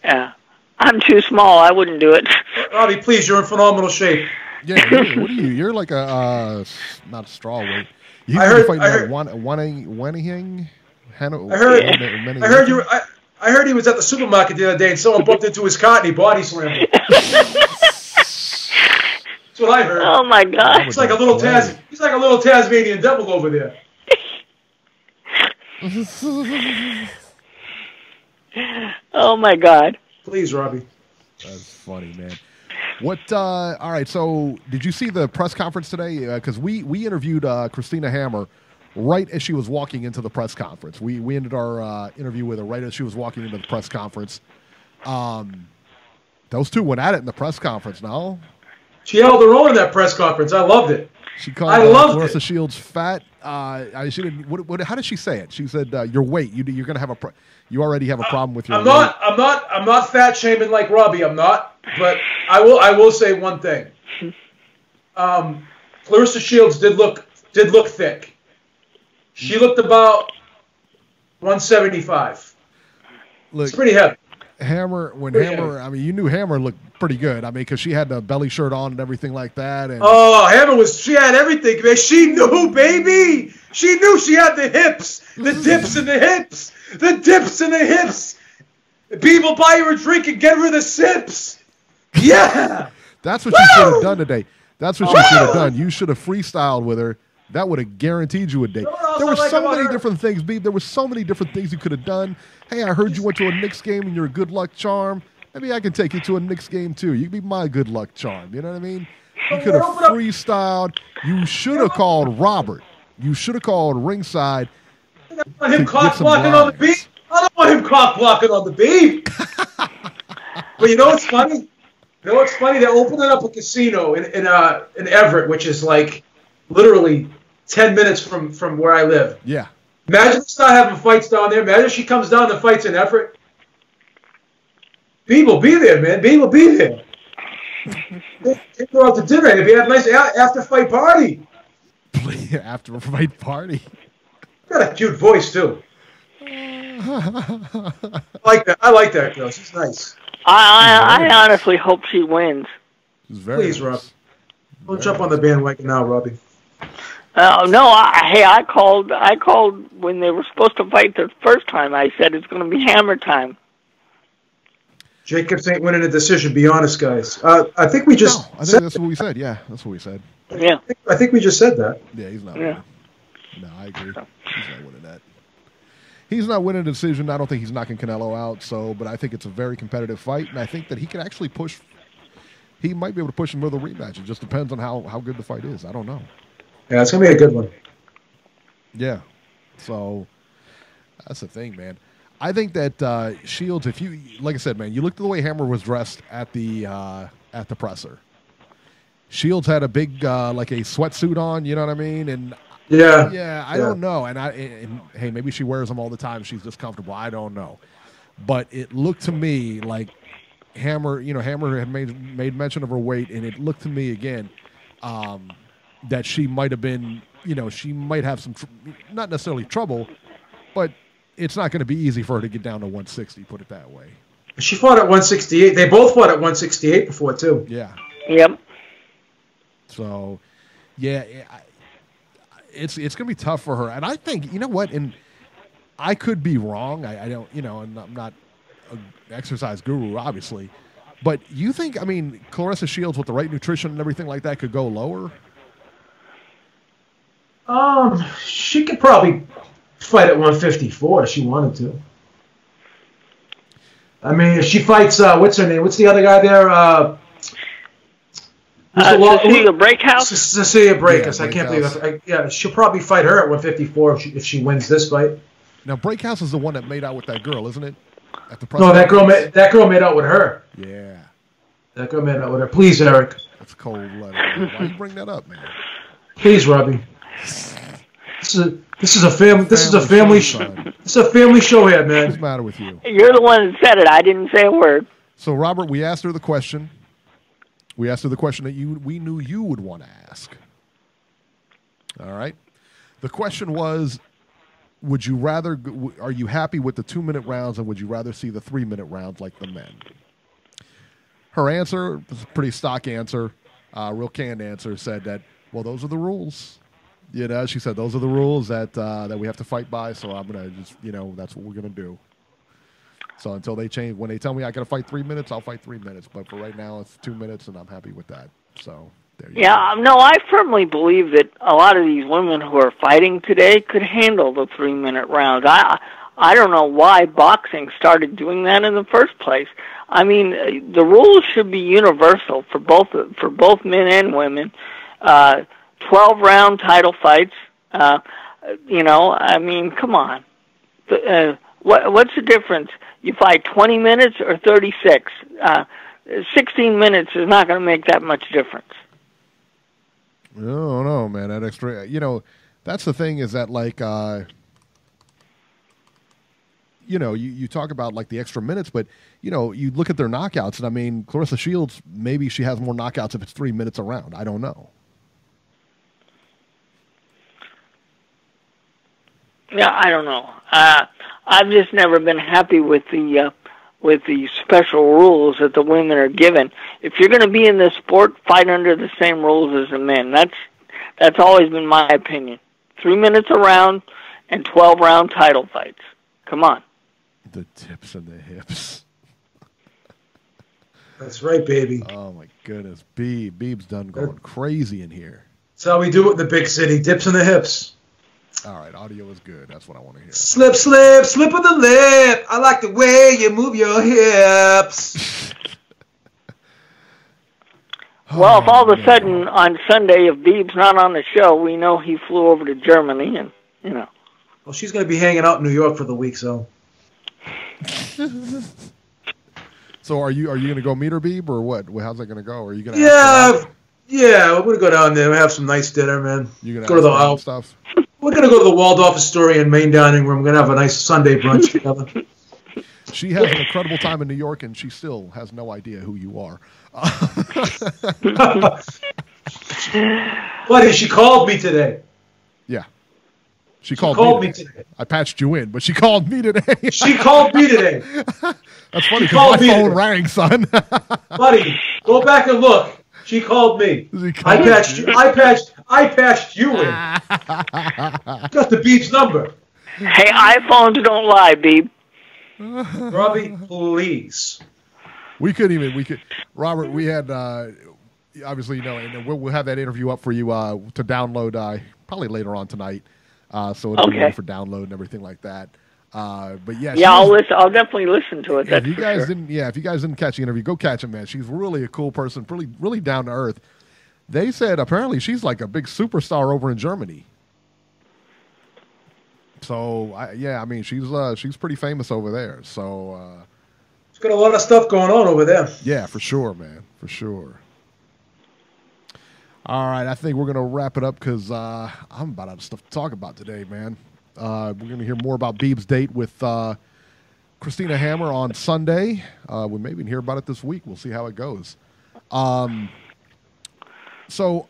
Yeah. I'm too small. I wouldn't do it. Robbie, please, you're in phenomenal shape. Yeah. What are you? You're like a not a straw weight. You I could be heard- fighting I that heard- Wanihing. I heard you. I heard he was at the supermarket the other day and someone bumped into his cart and he body slammed him. That's what I heard. Oh my God. He's like a little He's like a little Tasmanian devil over there. Oh my God. Please, Robbie. That's funny, man. What? All right. So, did you see the press conference today? Because we interviewed Christina Hammer right as she was walking into the press conference. We ended our interview with her right as she was walking into the press conference. Those two went at it in the press conference. No, She held her own in that press conference. I loved it. she called I loved Clarissa it. Shields fat. She didn't. How did she say it? She said, "Your weight. You're going to have you already have a problem with your I'm weight." not not fat shaming like Robbie. I'm not. But I will say one thing. Clarissa Shields did look thick. She looked about 175. Look, It's pretty heavy. Hammer. I mean, you knew Hammer looked pretty good. I mean, because she had the belly shirt on and everything like that. And Oh, Hammer she had everything, man. She knew, baby. She knew she had the hips, the dips in the hips, the dips in the hips. People buy her a drink and get her the sips. Yeah. that's what she should have done today. That's what she should have done. You should have freestyled with her. That would have guaranteed you a day. know what else There I were like so about many her? different things, Beeb. There were so many different things you could have done. Hey, I heard you went to a Knicks game and you're a good luck charm. Maybe I can take you to a Knicks game too. You can be my good luck charm. You know what I mean? You could have freestyled. You should have called Robert. You should have called Ringside. I don't want him To cock get some blocking on the lines. beat. I don't want him cock blocking on the beat. But you know what's funny? You know what's funny? They're opening up a casino in Everett, which is like literally 10 minutes from where I live. Yeah. Imagine us not having fights down there. Imagine she comes down and fights in Everett. Beeb will be there, man. Beeb will be there. Take her out to dinner. It'd be a nice after-fight party. After a fight party. Got a cute voice, too. I like that girl. She's nice. I honestly hope she wins. Please, Rob. Don't jump on the bandwagon now, Robbie. No, I called when they were supposed to fight the first time. I said it's going to be Hammer time. Jacobs ain't winning a decision. Be honest, guys. I think we just. I think that's what we said. Yeah, that's what we said. Yeah. I think we just said that. Yeah, he's not Yeah. winning. No, I agree. He's not winning that. He's not winning a decision. I don't think he's knocking Canelo out. But I think it's a very competitive fight, and I think that he can actually push. he might be able to push him with a rematch. It just depends on how good the fight is. I don't know. Yeah, it's gonna be a good one. Yeah. So that's the thing, man. I think that Shields, if you, like I said, man, you looked at the way Hammer was dressed at the presser. Shields had a big like a sweatsuit on, you know what I mean? And Yeah, I don't know. And hey, maybe she wears them all the time. She's just comfortable. I don't know. But it looked to me like Hammer had made mention of her weight, and it looked to me again that she might have been, she might have some, not necessarily trouble, but it's not going to be easy for her to get down to 160, put it that way. She fought at 168. They both fought at 168 before, too. Yeah. Yep. So, yeah, it's going to be tough for her. And I think, you know what, and I could be wrong. I don't, and I'm not an exercise guru, obviously. But you think, Claressa Shields with the right nutrition and everything like that could go lower? She could probably fight at 154 if she wanted to. If she fights, what's her name? What's the other guy there? Cecilia Breakhouse? Cecilia Breakhouse. Yeah, I can't believe it. She'll probably fight her at 154 if she wins this fight. Now, Breakhouse is the one that made out with that girl, isn't it? At the No, that girl made out with her. Yeah. That girl made out with her. Please, Eric. That's cold-blooded. Why you bring that up, man? Please, Robbie. This is a family show here, man. What's the matter with you? You're the one that said it. I didn't say a word. So, Robert, we asked her the question. We asked her the question that we knew you would want to ask. All right. The question was, are you happy with the 2-minute rounds, and would you rather see the 3-minute rounds like the men? Her answer was a pretty stock answer, real canned answer, said that, well, those are the rules. She said those are the rules that we have to fight by, so I'm going to just, that's what we're going to do. So until they change, when they tell me I got to fight 3 minutes, I'll fight 3 minutes. But for right now, it's 2 minutes, and I'm happy with that. So there you go. Yeah, no, I firmly believe that a lot of these women who are fighting today could handle the 3-minute rounds. I don't know why boxing started doing that in the first place. The rules should be universal for both men and women. 12-round title fights. Come on. What's the difference? You fight 20 minutes or 36? 16 minutes is not going to make that much difference. No, no, man. That extra, that's the thing is that, like, you talk about, like, the extra minutes, but, you look at their knockouts, and, Claressa Shields, maybe she has more knockouts if it's 3 minutes a round. I don't know. Yeah, I don't know. I've just never been happy with the special rules that the women are given. If you're going to be in this sport, fight under the same rules as the men. That's always been my opinion. 3 minutes a round and 12-round title fights. Come on. The tips and the hips. That's right, baby. Oh my goodness, Beeb's done going crazy in here. That's how we do it in the big city. Dips in the hips. All right, audio is good. That's what I want to hear. Slip of the lip. I like the way you move your hips. Well, if all of a sudden on Sunday, if Beeb's not on the show, we know he flew over to Germany, and Well, she's going to be hanging out in New York for the week, so. So are you going to go meet her, Beeb, or what? How's that going to go? Are you going to? Yeah, we're going to go down there. We have some nice dinner, man. You going to go to the stuff? We're going to go to the Waldorf Astoria main dining room. We're going to have a nice Sunday brunch together. She has an incredible time in New York, and she still has no idea who you are. Buddy, she called me today. Yeah. She called me today. I patched you in, but she called me today. She called me today. That's funny because my phone rang, son. Buddy, go back and look. She called me. I patched you in. Got the Beeb's number. Hey, iPhones don't lie, Beeb. Robbie, please. Robert, we had, obviously, and we'll have that interview up for you to download probably later on tonight. So it'll be ready for download and everything like that. But yeah, Yeah, I'll listen. I'll definitely listen to it. That's if you for guys sure. if you guys didn't catch the interview, go catch him, man. She's really a cool person, really down to earth. They said apparently she's like a big superstar over in Germany. So I mean she's pretty famous over there. So She's got a lot of stuff going on over there. yeah, for sure, man, for sure. All right, I think we're gonna wrap it up because I'm about out of stuff to talk about today, man. We're gonna hear more about Beeb's date with Christina Hammer on Sunday. We may even hear about it this week. We'll see how it goes. So,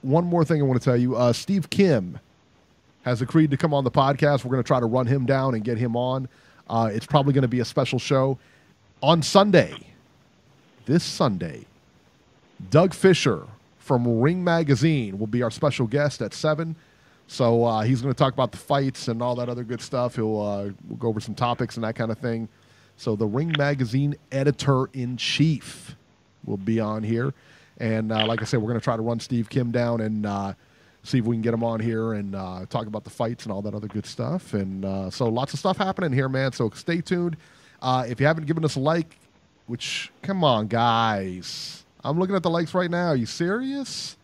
one more thing I want to tell you. Steve Kim has agreed to come on the podcast. We're going to try to run him down and get him on. It's probably going to be a special show. On Sunday, this Sunday, Doug Fisher from Ring Magazine will be our special guest at 7. So he's going to talk about the fights and all that other good stuff. We'll go over some topics and that kind of thing. So the Ring Magazine editor-in-chief will be on here. And like I said, we're going to try to run Steve Kim down and see if we can get him on here and talk about the fights and all that other good stuff. And so lots of stuff happening here, man. So stay tuned. If you haven't given us a like, which, come on, guys. I'm looking at the likes right now. Are you serious?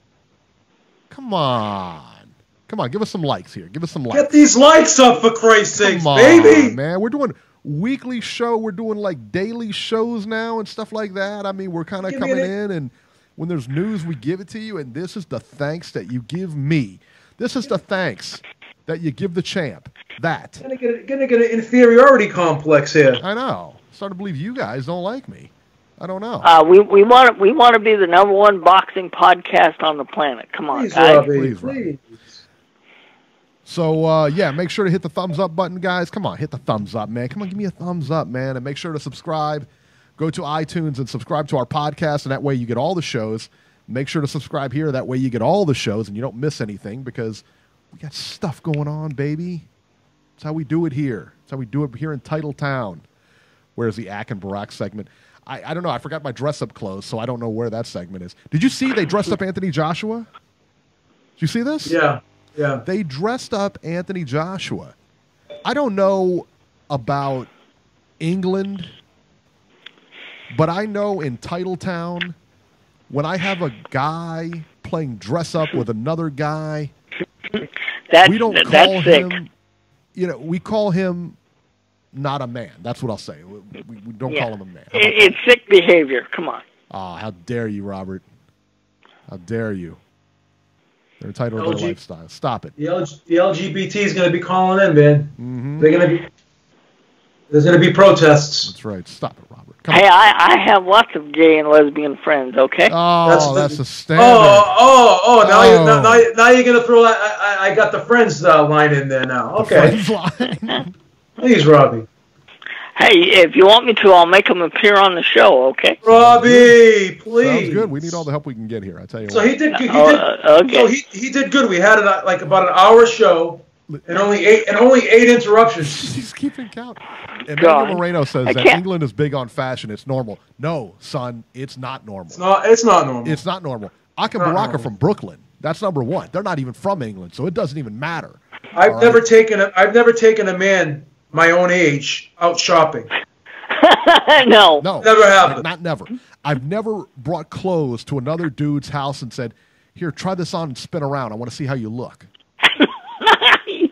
Come on. Come on, give us some likes here. Give us some likes. Get these likes up, for Christ's sake, Come on, baby. man. We're doing weekly show. We're doing like daily shows now and stuff like that. I mean, we're kind of coming in, and when there's news, we give it to you. And this is the thanks that you give me. This is the thanks that you give the champ. That. Gonna get an inferiority complex here. I know. Starting to believe you guys don't like me. I don't know. We want to be the #1 boxing podcast on the planet. Come on, Please, guys. Robbie, Please, Robbie. So, yeah, make sure to hit the thumbs up button, guys. Come on, hit the thumbs up, man. Come on, give me a thumbs up, man. And make sure to subscribe. Go to iTunes and subscribe to our podcast, and that way you get all the shows. Make sure to subscribe here. That way you get all the shows, and you don't miss anything because we got stuff going on, baby. That's how we do it here. That's how we do it here in Titletown. Where's the Ack and Barack segment? I don't know. I forgot my dress-up clothes, so I don't know where that segment is. Did you see they dressed up Anthony Joshua? Did you see this? Yeah. Yeah. They dressed up Anthony Joshua. I don't know about England, but I know in Titletown, when I have a guy playing dress up with another guy, we don't call him, we call him not a man. That's what I'll say. We don't call him a man. It's sick behavior. Come on. Oh, how dare you, Robert? How dare you? They're entitled to their lifestyle. Stop it. The LGBT is going to be calling in, man. Mm-hmm. There's going to be protests. That's right. Stop it, Robert. Come Hey, on. I have lots of gay and lesbian friends. Okay. Oh, that's a standard. Now you're going to throw that. I got the friends line in there now. Okay. Please, Robbie. Hey, if you want me to, I'll make him appear on the show. Okay. Robbie, please. Sounds good. We need all the help we can get here. I tell you So what. he did. Okay. So he did good. We had like about an hour show and only eight interruptions. He's keeping count. And God. Daniel Moreno says that England is big on fashion. It's normal. No, son, it's not normal. It's not normal. It's not normal. Ack and Barack are from Brooklyn. That's #1. They're not even from England, so it doesn't even matter. I've never taken a man my own age out shopping. No, never happened. Not never. I've never brought clothes to another dude's house and said, "Here, try this on and spin around. I want to see how you look."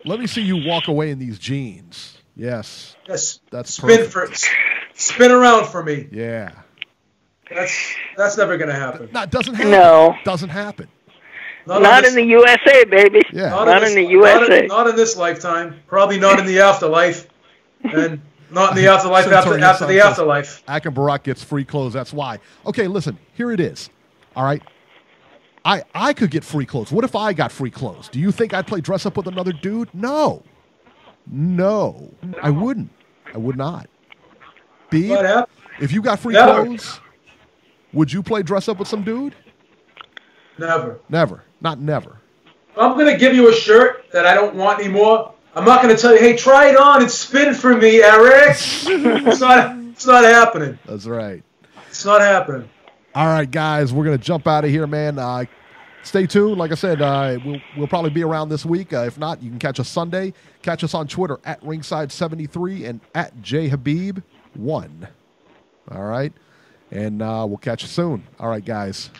Let me see you walk away in these jeans. Yes. That's spin around for me. Yeah. That's never gonna happen. No, it doesn't happen. No. Doesn't happen. Not in the USA, baby. Yeah. Not in the USA. Not in this lifetime. Probably not in the afterlife. And not in the afterlife after the afterlife. Ack and Barack gets free clothes. That's why. Okay, listen. Here it is. All right. I could get free clothes. What if I got free clothes? Do you think I'd play dress up with another dude? No. I wouldn't. I would not. B, if you got free clothes, would you play dress up with some dude? Never. Never. Not never. I'm going to give you a shirt that I don't want anymore. I'm not going to tell you, hey, try it on and spin for me, Eric. It's not happening. That's right. It's not happening. All right, guys, we're going to jump out of here, man. Stay tuned. Like I said, we'll probably be around this week. If not, you can catch us Sunday. Catch us on Twitter at Ringside73 and at JHabib1. All right. And we'll catch you soon. All right, guys.